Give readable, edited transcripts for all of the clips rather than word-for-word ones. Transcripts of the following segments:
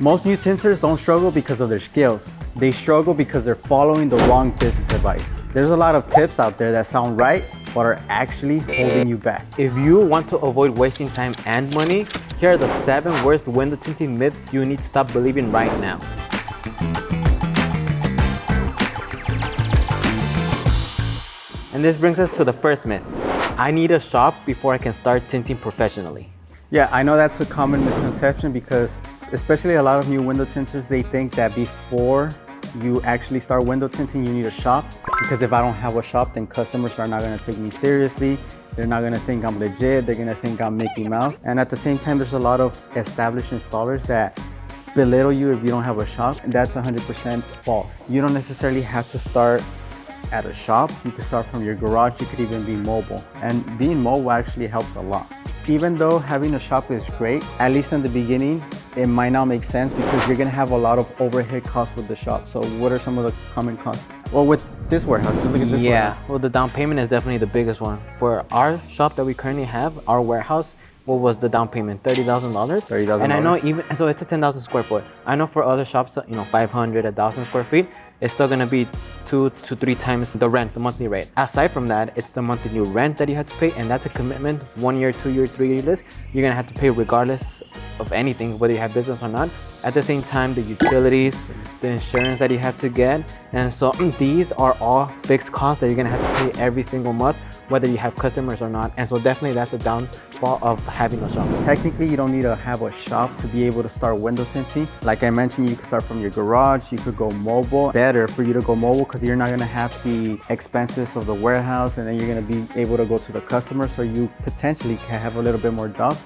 Most new tinters don't struggle because of their skills. They struggle because they're following the wrong business advice. There's a lot of tips out there that sound right, but are actually holding you back. If you want to avoid wasting time and money, here are the 7 worst window tinting myths you need to stop believing right now. And this brings us to the first myth. I need a shop before I can start tinting professionally. Yeah, I know that's a common misconception because especially a lot of new window tinters, they think that before you actually start window tinting, you need a shop. Because if I don't have a shop, then customers are not gonna take me seriously. They're not gonna think I'm legit. They're gonna think I'm Mickey Mouse. And at the same time, there's a lot of established installers that belittle you if you don't have a shop. And that's 100% false. You don't necessarily have to start at a shop. You can start from your garage. You could even be mobile. And being mobile actually helps a lot. Even though having a shop is great, at least in the beginning, it might not make sense because you're gonna have a lot of overhead costs with the shop. So what are some of the common costs? Well, with this warehouse, just look at this warehouse. Well, the down payment is definitely the biggest one. For our shop that we currently have, our warehouse, what was the down payment? $30,000? $30,000. And I know so it's a 10,000 square foot. I know for other shops, 500, 1,000 square feet, it's still gonna be 2 to 3 times the rent, the monthly rate. Aside from that, it's the monthly rent that you have to pay, and that's a commitment, 1 year, 2 year, 3 year list. You're gonna have to pay regardless of anything, whether you have business or not. At the same time, the utilities, the insurance that you have to get. And so these are all fixed costs that you're gonna have to pay every single month, whether you have customers or not. And so definitely that's a downfall of having a shop. Technically, you don't need to have a shop to be able to start window tinting. Like I mentioned, you can start from your garage, you could go mobile. Better for you to go mobile because you're not gonna have the expenses of the warehouse, and then you're gonna be able to go to the customer, so you potentially can have a little bit more jobs.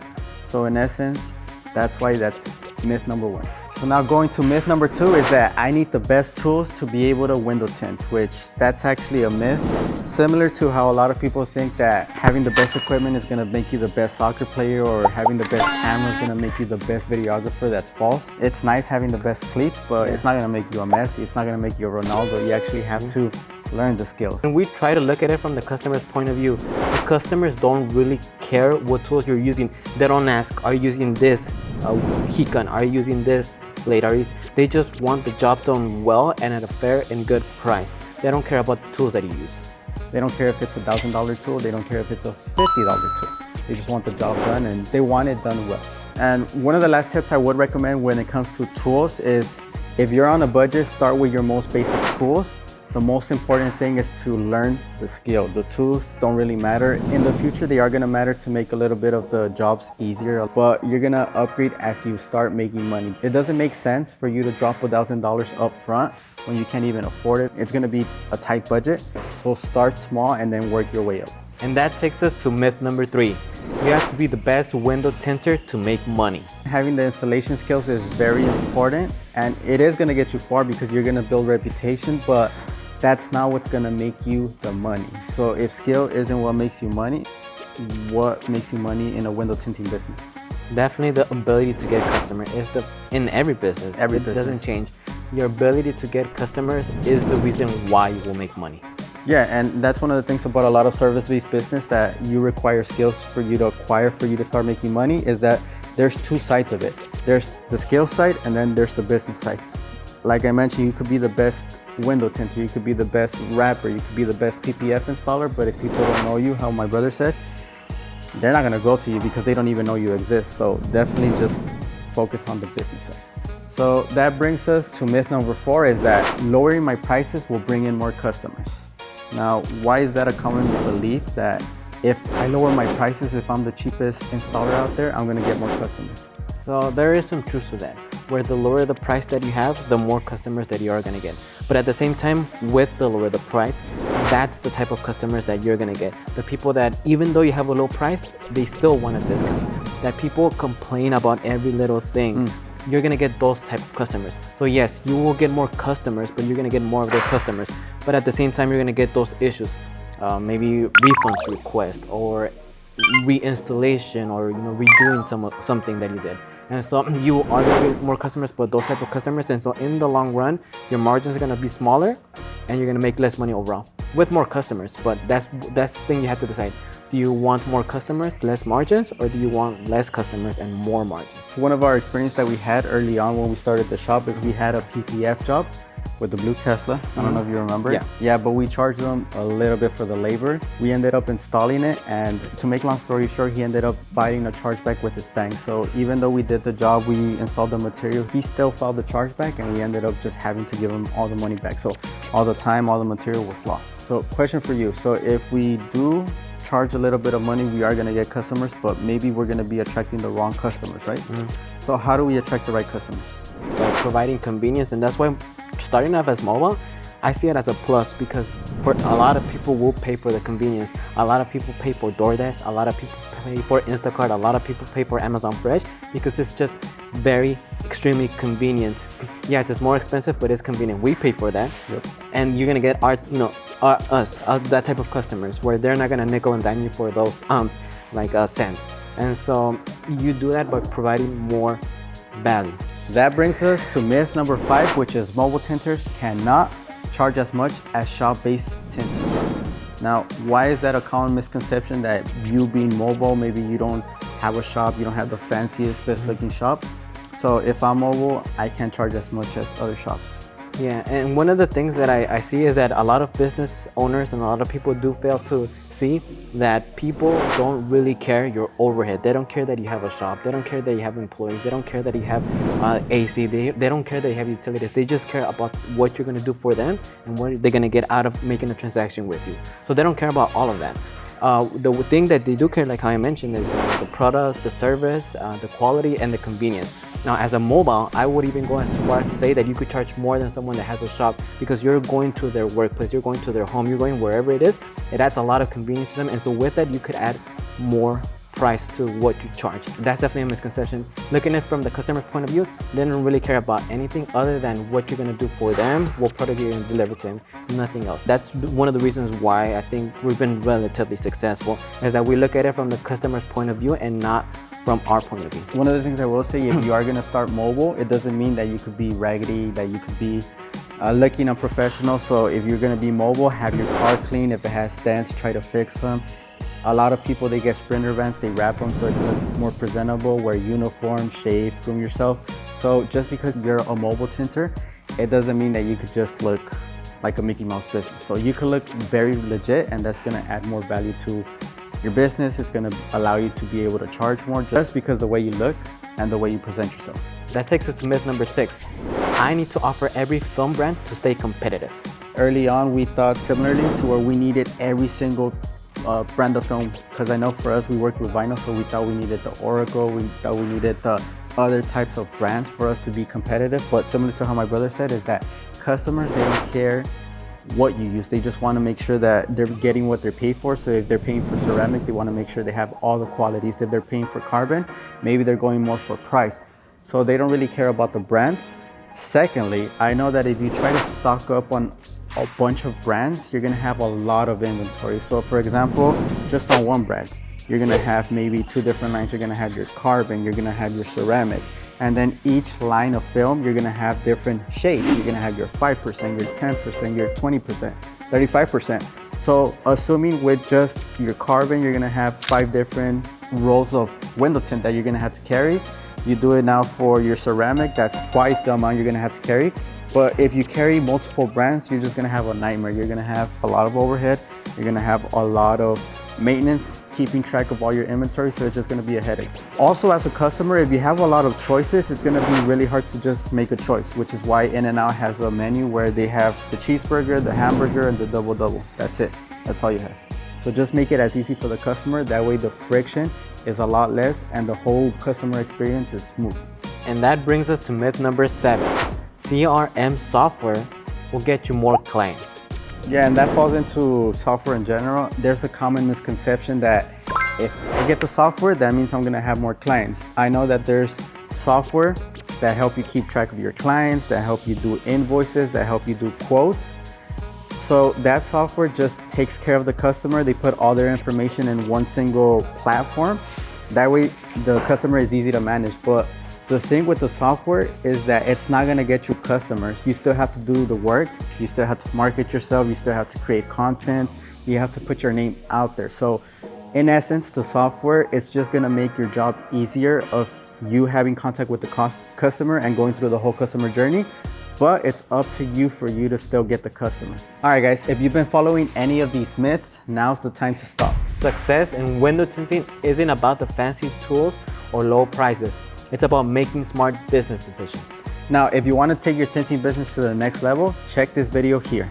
So in essence, that's why that's myth number 1. So now going to myth number 2 is that I need the best tools to be able to window tint, which that's actually a myth. Similar to how a lot of people think that having the best equipment is gonna make you the best soccer player, or having the best camera is gonna make you the best videographer. That's false. It's nice having the best cleats, but it's not gonna make you a Messi. It's not gonna make you a Ronaldo. You actually have to learn the skills. And we try to look at it from the customer's point of view. The customers don't really care what tools you're using. They don't ask, are you using this heat gun? Are you using this blade? They just want the job done well and at a fair and good price. They don't care about the tools that you use. They don't care if it's a $1,000 tool. They don't care if it's a $50 tool. They just want the job done, and they want it done well. And one of the last tips I would recommend when it comes to tools is, if you're on a budget, start with your most basic tools. The most important thing is to learn the skill. The tools don't really matter. In the future, they are gonna matter to make a little bit of the jobs easier, but you're gonna upgrade as you start making money. It doesn't make sense for you to drop $1,000 up front when you can't even afford it. It's gonna be a tight budget, so start small and then work your way up. And that takes us to myth number 3. You have to be the best window tinter to make money. Having the installation skills is very important, and it is gonna get you far because you're gonna build reputation, but that's not what's gonna make you the money. So if skill isn't what makes you money, what makes you money in a window tinting business? Definitely the ability to get customers is in every business. It doesn't change. Your ability to get customers is the reason why you will make money. Yeah, and that's one of the things about a lot of service-based business that you require skills for you to acquire, for you to start making money, is that there's 2 sides of it. There's the skill side, and then there's the business side. Like I mentioned, you could be the best window tinter, you could be the best rapper, you could be the best PPF installer, but if people don't know you, how my brother said, they're not gonna go to you because they don't even know you exist. So definitely just focus on the business side. So that brings us to myth number 4, is that lowering my prices will bring in more customers. Now, why is that a common belief, that if I lower my prices, if I'm the cheapest installer out there, I'm gonna get more customers? So there is some truth to that, where the lower the price that you have, the more customers that you are gonna get. But at the same time, with the lower the price, that's the type of customers that you're gonna get. The people that, even though you have a low price, they still want a discount. That people complain about every little thing. You're gonna get those type of customers. So yes, you will get more customers, but you're gonna get more of those customers. But at the same time, you're gonna get those issues. Maybe refunds request, or reinstallation, or redoing something that you did. And so you are gonna get more customers, but those type of customers. And so in the long run, your margins are gonna be smaller, and you're gonna make less money overall with more customers. But that's the thing you have to decide. Do you want more customers, less margins, or do you want less customers and more margins? One of our experience that we had early on when we started the shop is we had a PPF job with the blue Tesla. I don't know if you remember. Yeah, but we charged them a little bit for the labor. We ended up installing it, and to make long story short, he ended up fighting a chargeback with his bank. So even though we did the job, we installed the material, he still filed the chargeback, and we ended up just having to give him all the money back. So all the time, all the material was lost. So question for you. So if we do charge a little bit of money, we are gonna get customers, but maybe we're gonna be attracting the wrong customers, right? So how do we attract the right customers? By providing convenience, and that's why starting off as mobile, I see it as a plus, because for a lot of people will pay for the convenience. A lot of people pay for DoorDash, a lot of people pay for Instacart, a lot of people pay for Amazon Fresh, because it's just very extremely convenient. Yes, it's more expensive, but it's convenient. We pay for that. And you're gonna get that type of customers where they're not gonna nickel and dime you for those cents. And so you do that by providing more value. That brings us to myth number 5, which is mobile tinters cannot charge as much as shop-based tinters. Now, why is that a common misconception, that you being mobile, maybe you don't have a shop, you don't have the fanciest, best looking shop? So if I'm mobile, I can't charge as much as other shops. Yeah, and one of the things that I see is that a lot of business owners and a lot of people do fail to see that people don't really care your overhead. They don't care that you have a shop. They don't care that you have employees. They don't care that you have AC. They don't care that you have utilities. They just care about what you're going to do for them and what they're going to get out of making a transaction with you. So they don't care about all of that. The thing that they do care, like how I mentioned, is the product, the service, the quality, and the convenience. Now, as a mobile, I would even go as far as to say that you could charge more than someone that has a shop, because you're going to their workplace, you're going to their home, you're going wherever it is. It adds a lot of convenience to them, and so with that, you could add more price to what you charge. That's definitely a misconception. Looking at it from the customer's point of view, they don't really care about anything other than what you're gonna do for them, what product you're gonna deliver to them, nothing else. That's one of the reasons why I think we've been relatively successful, is that we look at it from the customer's point of view and not from our point of view. One of the things I will say, if you are gonna start mobile, it doesn't mean that you could be raggedy, that you could be looking unprofessional. So if you're gonna be mobile, have your car clean. If it has dents, try to fix them. A lot of people, they get Sprinter vans, they wrap them so it can look more presentable, wear uniform, shave, groom yourself. So just because you're a mobile tinter, it doesn't mean that you could just look like a Mickey Mouse business. So you could look very legit, and that's gonna add more value to your business. It's gonna allow you to be able to charge more just because the way you look and the way you present yourself. That takes us to myth number 6. I need to offer every film brand to stay competitive. Early on, we thought similarly to where we needed every single brand of film, because I know for us, we worked with vinyl, so we thought we needed the Oracle, we thought we needed the other types of brands for us to be competitive. But similar to how my brother said, is that customers, they don't care what you use. They just want to make sure that they're getting what they're paid for. So if they're paying for ceramic, they want to make sure they have all the qualities. If they're paying for carbon, maybe they're going more for price. So they don't really care about the brand. Secondly, I know that if you try to stock up on a bunch of brands, you're gonna have a lot of inventory. So for example, just on one brand, you're gonna have maybe 2 different lines. You're gonna have your carbon, you're gonna have your ceramic, and then each line of film, you're gonna have different shades. You're gonna have your 5%, your 10%, your 20%, 35%. So assuming with just your carbon, you're gonna have 5 different rolls of window tint that you're gonna have to carry. You do it now for your ceramic, that's twice the amount you're gonna have to carry. But if you carry multiple brands, you're just gonna have a nightmare. You're gonna have a lot of overhead. You're gonna have a lot of maintenance, keeping track of all your inventory, so it's just gonna be a headache. Also, as a customer, if you have a lot of choices, it's gonna be really hard to just make a choice, which is why In-N-Out has a menu where they have the cheeseburger, the hamburger, and the double-double. That's it, that's all you have. So just make it as easy for the customer. That way the friction is a lot less and the whole customer experience is smooth. And that brings us to myth number 7. CRM software will get you more clients. Yeah, and that falls into software in general. There's a common misconception that if I get the software, that means I'm gonna have more clients. I know that there's software that help you keep track of your clients, that help you do invoices, that help you do quotes. So that software just takes care of the customer. They put all their information in one single platform. That way the customer is easy to manage. But the thing with the software is that it's not gonna get you customers. You still have to do the work. You still have to market yourself. You still have to create content. You have to put your name out there. So In essence, the software is just gonna make your job easier of you having contact with the customer and going through the whole customer journey, but it's up to you for you to still get the customer. All right, guys, if you've been following any of these myths, now's the time to stop. Success in window tinting isn't about the fancy tools or low prices. It's about making smart business decisions. Now, if you want to take your tinting business to the next level, check this video here.